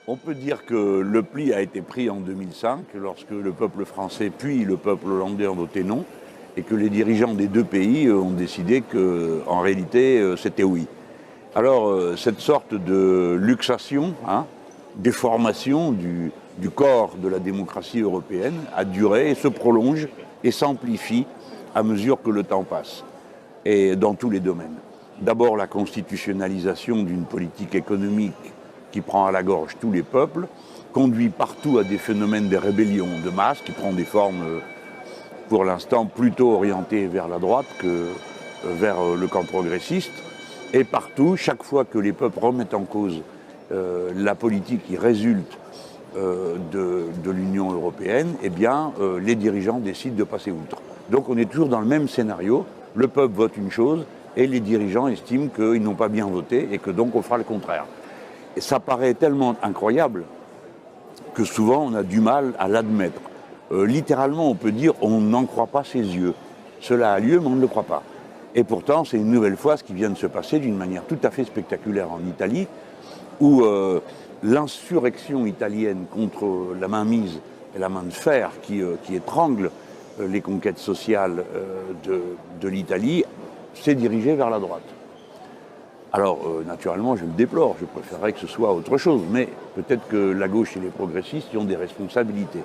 On peut dire que le pli a été pris en 2005, lorsque le peuple français puis le peuple hollandais ont voté non, et que les dirigeants des deux pays ont décidé qu'en réalité, c'était oui. Alors, cette sorte de luxation, déformation du corps de la démocratie européenne a duré et se prolonge et s'amplifie à mesure que le temps passe, et dans tous les domaines. D'abord, la constitutionnalisation d'une politique économique qui prend à la gorge tous les peuples, conduit partout à des phénomènes de rébellion de masse qui prend des formes, pour l'instant, plutôt orientées vers la droite que vers le camp progressiste. Et partout, chaque fois que les peuples remettent en cause la politique qui résulte de l'Union européenne, eh bien, les dirigeants décident de passer outre. Donc on est toujours dans le même scénario. Le peuple vote une chose et les dirigeants estiment qu'ils n'ont pas bien voté et que donc on fera le contraire. Et ça paraît tellement incroyable que souvent on a du mal à l'admettre. Littéralement, on peut dire on n'en croit pas ses yeux. Cela a lieu, mais on ne le croit pas. Et pourtant, c'est une nouvelle fois ce qui vient de se passer d'une manière tout à fait spectaculaire en Italie, où l'insurrection italienne contre la mainmise et la main de fer qui étrangle les conquêtes sociales de l'Italie s'est dirigée vers la droite. Alors, naturellement, je le déplore, je préférerais que ce soit autre chose, mais peut-être que la gauche et les progressistes y ont des responsabilités.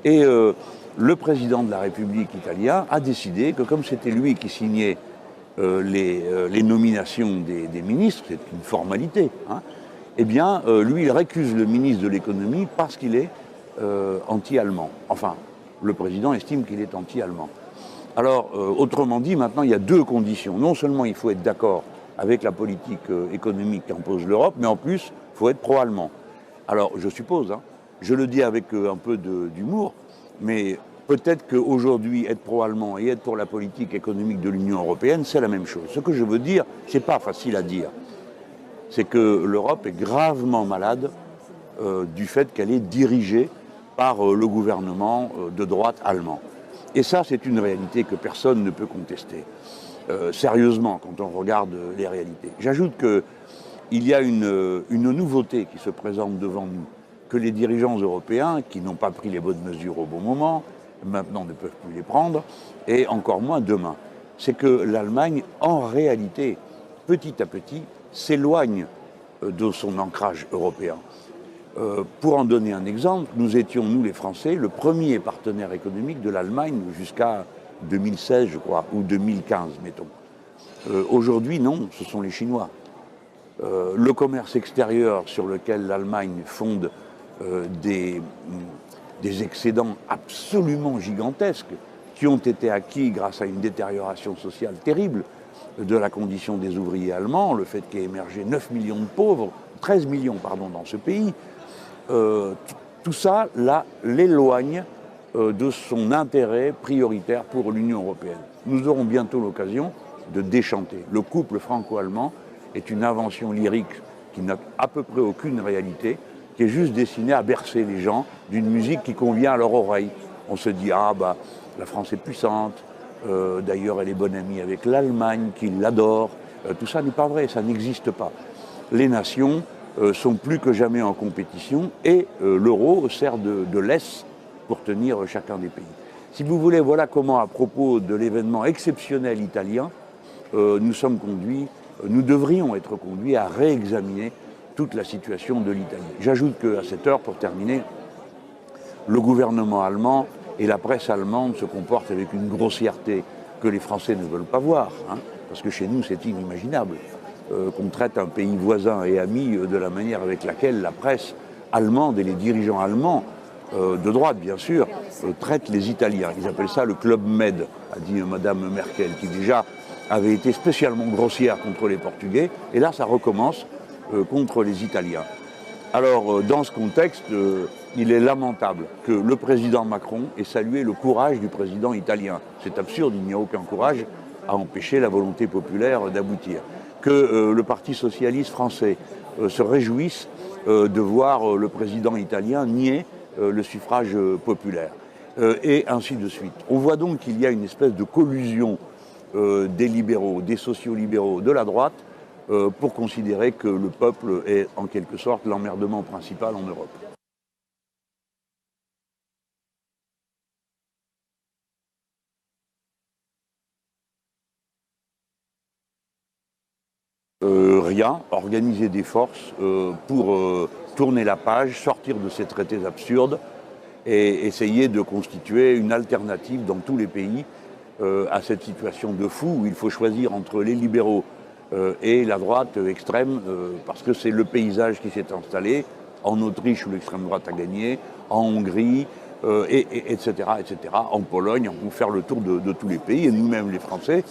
Et le président de la République italien a décidé que comme c'était lui qui signait les nominations des ministres, c'est une formalité, eh bien, lui, il récuse le ministre de l'économie parce qu'il est anti-allemand. Enfin, le président estime qu'il est anti-allemand. Alors, autrement dit, maintenant, il y a deux conditions. Non seulement il faut être d'accord avec la politique économique qu'impose l'Europe, mais en plus, il faut être pro-allemand. Alors, je suppose, je le dis avec un peu d'humour, mais peut-être qu'aujourd'hui, être pro-allemand et être pour la politique économique de l'Union européenne, c'est la même chose. Ce que je veux dire, c'est pas facile à dire. C'est que l'Europe est gravement malade du fait qu'elle est dirigée par le gouvernement de droite allemand. Et ça, c'est une réalité que personne ne peut contester. Sérieusement, quand on regarde les réalités. J'ajoute qu'il y a une nouveauté qui se présente devant nous, que les dirigeants européens, qui n'ont pas pris les bonnes mesures au bon moment, maintenant ne peuvent plus les prendre, et encore moins demain. C'est que l'Allemagne, en réalité, petit à petit, s'éloigne de son ancrage européen. Pour en donner un exemple, nous étions, nous les Français, le premier partenaire économique de l'Allemagne jusqu'à 2016, je crois, ou 2015, mettons. Aujourd'hui, non, ce sont les Chinois. Le commerce extérieur sur lequel l'Allemagne fonde des excédents absolument gigantesques qui ont été acquis grâce à une détérioration sociale terrible de la condition des ouvriers allemands, le fait qu'il y ait émergé 9 millions de pauvres, 13 millions, pardon, dans ce pays, tout ça, là, l'éloigne de son intérêt prioritaire pour l'Union européenne. Nous aurons bientôt l'occasion de déchanter. Le couple franco-allemand est une invention lyrique qui n'a à peu près aucune réalité, qui est juste destinée à bercer les gens d'une musique qui convient à leur oreille. On se dit, ah bah, la France est puissante, d'ailleurs elle est bonne amie avec l'Allemagne, qui l'adore. Tout ça n'est pas vrai, ça n'existe pas. Les nations sont plus que jamais en compétition et l'euro sert de laisse pour tenir chacun des pays. Si vous voulez, voilà comment, à propos de l'événement exceptionnel italien, nous devrions être conduits à réexaminer toute la situation de l'Italie. J'ajoute qu'à cette heure, pour terminer, le gouvernement allemand et la presse allemande se comportent avec une grossièreté que les Français ne veulent pas voir, parce que chez nous, c'est inimaginable qu'on traite un pays voisin et ami de la manière avec laquelle la presse allemande et les dirigeants allemands, de droite bien sûr, traitent les Italiens. Ils appellent ça le Club Med, a dit Madame Merkel, qui déjà avait été spécialement grossière contre les Portugais, et là ça recommence contre les Italiens. Alors dans ce contexte, il est lamentable que le président Macron ait salué le courage du président italien. C'est absurde, il n'y a aucun courage à empêcher la volonté populaire d'aboutir. Que le Parti socialiste français se réjouisse de voir le président italien nier le suffrage populaire, et ainsi de suite. On voit donc qu'il y a une espèce de collusion des libéraux, des sociolibéraux, de la droite, pour considérer que le peuple est en quelque sorte l'emmerdement principal en Europe. Rien, organiser des forces pour tourner la page, sortir de ces traités absurdes et essayer de constituer une alternative dans tous les pays à cette situation de fou où il faut choisir entre les libéraux et la droite extrême parce que c'est le paysage qui s'est installé en Autriche où l'extrême droite a gagné, en Hongrie, etc., en Pologne, on peut faire le tour de tous les pays et nous-mêmes les Français.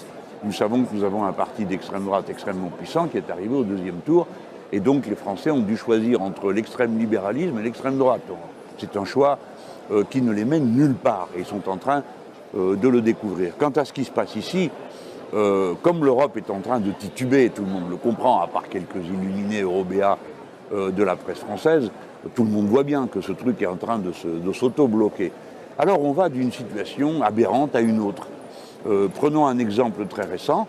Nous savons que nous avons un parti d'extrême droite extrêmement puissant qui est arrivé au deuxième tour. Et donc les Français ont dû choisir entre l'extrême libéralisme et l'extrême droite. C'est un choix qui ne les mène nulle part. Et ils sont en train de le découvrir. Quant à ce qui se passe ici, comme l'Europe est en train de tituber, tout le monde le comprend, à part quelques illuminés européens de la presse française, tout le monde voit bien que ce truc est en train de s'auto-bloquer. Alors on va d'une situation aberrante à une autre. Prenons un exemple très récent,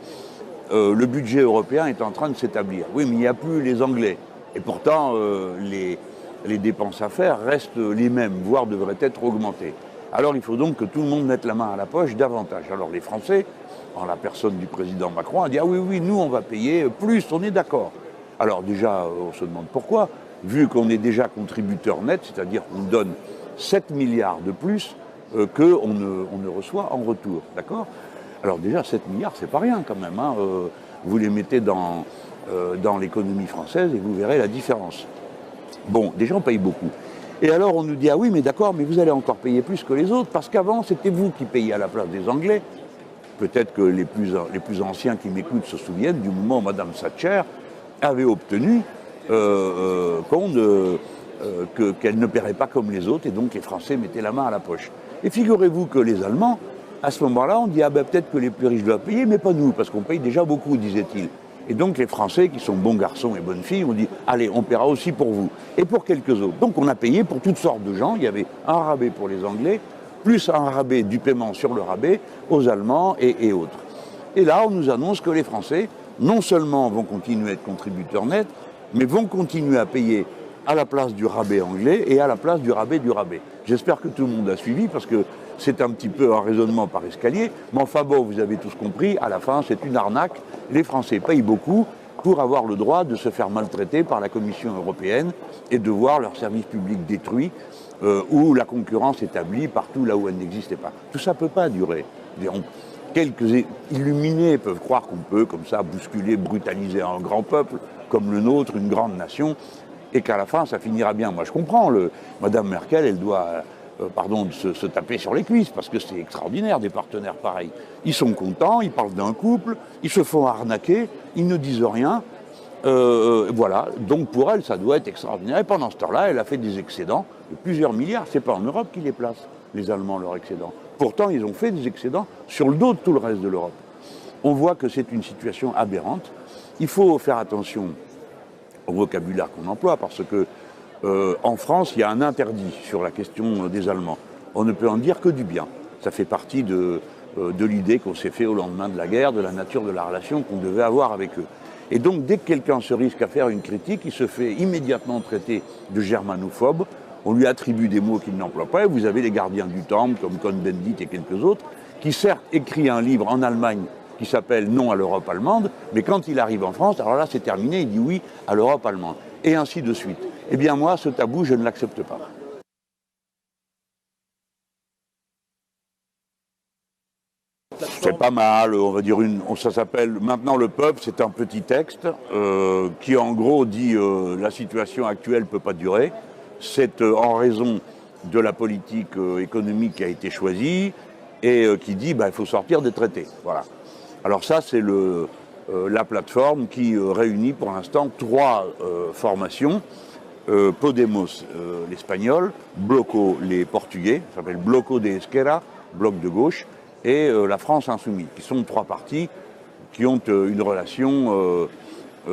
le budget européen est en train de s'établir. Oui, mais il n'y a plus les Anglais. Et pourtant, les dépenses à faire restent les mêmes, voire devraient être augmentées. Alors il faut donc que tout le monde mette la main à la poche davantage. Alors les Français, en la personne du président Macron, a dit « Ah oui, nous on va payer plus, on est d'accord ». Alors déjà, on se demande pourquoi, vu qu'on est déjà contributeur net, c'est-à-dire qu'on donne 7 milliards de plus qu'on ne reçoit en retour, d'accord ? Alors déjà, 7 milliards, c'est pas rien quand même. Hein. Vous les mettez dans l'économie française et vous verrez la différence. Bon, déjà, on paye beaucoup. Et alors, on nous dit, ah oui, mais d'accord, mais vous allez encore payer plus que les autres, parce qu'avant, c'était vous qui payiez à la place des Anglais. Peut-être que les plus anciens qui m'écoutent se souviennent du moment où Mme Thatcher avait obtenu qu'elle ne paierait pas comme les autres, et donc les Français mettaient la main à la poche. Et figurez-vous que les Allemands, à ce moment-là, on dit « Ah ben peut-être que les plus riches doivent payer, mais pas nous, parce qu'on paye déjà beaucoup », disait-il. Et donc les Français, qui sont bons garçons et bonnes filles, ont dit « Allez, on paiera aussi pour vous, et pour quelques autres ». Donc on a payé pour toutes sortes de gens. Il y avait un rabais pour les Anglais, plus un rabais du paiement sur le rabais aux Allemands et autres. Et là, on nous annonce que les Français, non seulement vont continuer à être contributeurs nets, mais vont continuer à payer à la place du rabais anglais et à la place du rabais du rabais. J'espère que tout le monde a suivi parce que c'est un petit peu un raisonnement par escalier, mais enfin bon, vous avez tous compris, à la fin c'est une arnaque. Les Français payent beaucoup pour avoir le droit de se faire maltraiter par la Commission européenne et de voir leurs services publics détruits ou la concurrence établie partout là où elle n'existait pas. Tout ça ne peut pas durer. Quelques illuminés peuvent croire qu'on peut comme ça bousculer, brutaliser un grand peuple comme le nôtre, une grande nation, et qu'à la fin, ça finira bien. Moi, je comprends. Madame Merkel, elle doit se taper sur les cuisses, parce que c'est extraordinaire, des partenaires pareils. Ils sont contents, ils parlent d'un couple, ils se font arnaquer, ils ne disent rien. Voilà. Donc, pour elle, ça doit être extraordinaire. Et pendant ce temps-là, elle a fait des excédents de plusieurs milliards. C'est pas en Europe qu'ils les placent, les Allemands, leurs excédents. Pourtant, ils ont fait des excédents sur le dos de tout le reste de l'Europe. On voit que c'est une situation aberrante. Il faut faire attention au vocabulaire qu'on emploie, parce que en France, il y a un interdit sur la question des Allemands. On ne peut en dire que du bien. Ça fait partie de l'idée qu'on s'est fait au lendemain de la guerre, de la nature de la relation qu'on devait avoir avec eux. Et donc, dès que quelqu'un se risque à faire une critique, il se fait immédiatement traiter de germanophobe. On lui attribue des mots qu'il n'emploie pas. Et vous avez les gardiens du temple, comme Cohn-Bendit et quelques autres, qui certes écrit un livre en Allemagne qui s'appelle « Non à l'Europe allemande », mais quand il arrive en France, alors là c'est terminé, il dit oui à l'Europe allemande, et ainsi de suite. Eh bien moi, ce tabou, je ne l'accepte pas. C'est pas mal, on va dire ça s'appelle « Maintenant le peuple », c'est un petit texte qui en gros dit la situation actuelle ne peut pas durer, c'est en raison de la politique économique qui a été choisie, et qui dit il faut sortir des traités. Voilà. Alors ça, c'est la plateforme qui réunit pour l'instant 3 formations. Podemos, l'espagnol, Bloco, les portugais, ça s'appelle Bloco de Esquerra, bloc de gauche, et la France insoumise, qui sont 3 partis qui ont une relation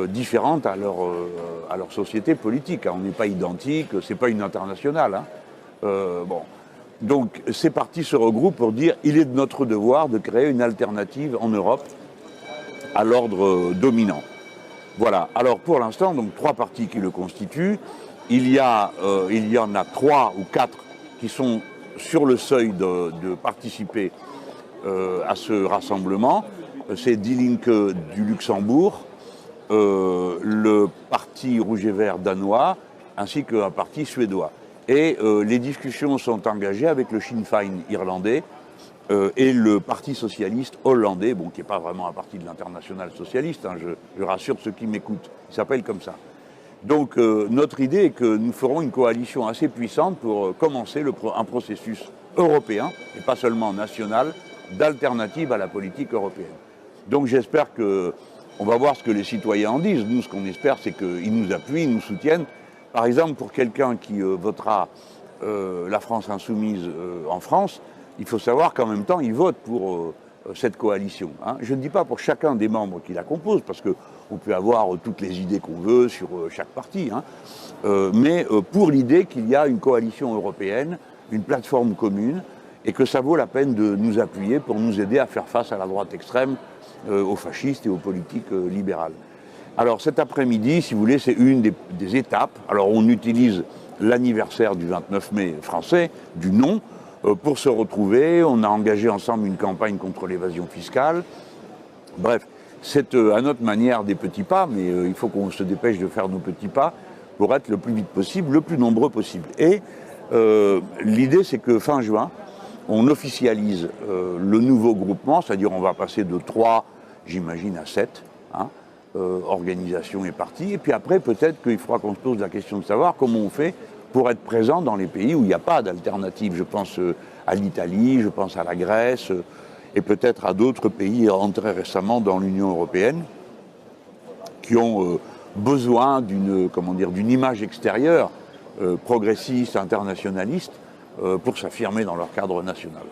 différente à leur société politique. On n'est pas identique, c'est pas une internationale. Hein. Bon. Donc ces partis se regroupent pour dire il est de notre devoir de créer une alternative en Europe à l'ordre dominant. Voilà, alors pour l'instant, donc 3 partis qui le constituent. Il y en a 3 ou 4 qui sont sur le seuil de participer à ce rassemblement. C'est Die Linke du Luxembourg, le parti Rouge et Vert danois, ainsi qu'un parti suédois. Et les discussions sont engagées avec le Sinn Féin irlandais et le Parti socialiste hollandais, bon, qui n'est pas vraiment un parti de l'international socialiste, hein, je rassure ceux qui m'écoutent, il s'appelle comme ça. Donc notre idée est que nous ferons une coalition assez puissante pour commencer un processus européen, et pas seulement national, d'alternative à la politique européenne. Donc j'espère qu'on va voir ce que les citoyens en disent. Nous, ce qu'on espère, c'est qu'ils nous appuient, ils nous soutiennent. Par exemple, pour quelqu'un qui votera la France insoumise en France, il faut savoir qu'en même temps, il vote pour cette coalition. Hein. Je ne dis pas pour chacun des membres qui la composent, parce qu'on peut avoir toutes les idées qu'on veut sur chaque parti, hein. Mais pour l'idée qu'il y a une coalition européenne, une plateforme commune, et que ça vaut la peine de nous appuyer pour nous aider à faire face à la droite extrême, aux fascistes et aux politiques libérales. Alors cet après-midi, si vous voulez, c'est une des étapes. Alors on utilise l'anniversaire du 29 mai français, du non, pour se retrouver. On a engagé ensemble une campagne contre l'évasion fiscale. Bref, c'est à notre manière des petits pas, mais il faut qu'on se dépêche de faire nos petits pas pour être le plus vite possible, le plus nombreux possible. Et l'idée, c'est que fin juin, on officialise le nouveau groupement, c'est-à-dire on va passer de 3, j'imagine, à 7, hein, organisations et partis. Et puis après, peut-être qu'il faudra qu'on se pose la question de savoir comment on fait pour être présent dans les pays où il n'y a pas d'alternative. Je pense à l'Italie, je pense à la Grèce, et peut-être à d'autres pays entrés récemment dans l'Union européenne, qui ont besoin d'une image extérieure progressiste, internationaliste, pour s'affirmer dans leur cadre national.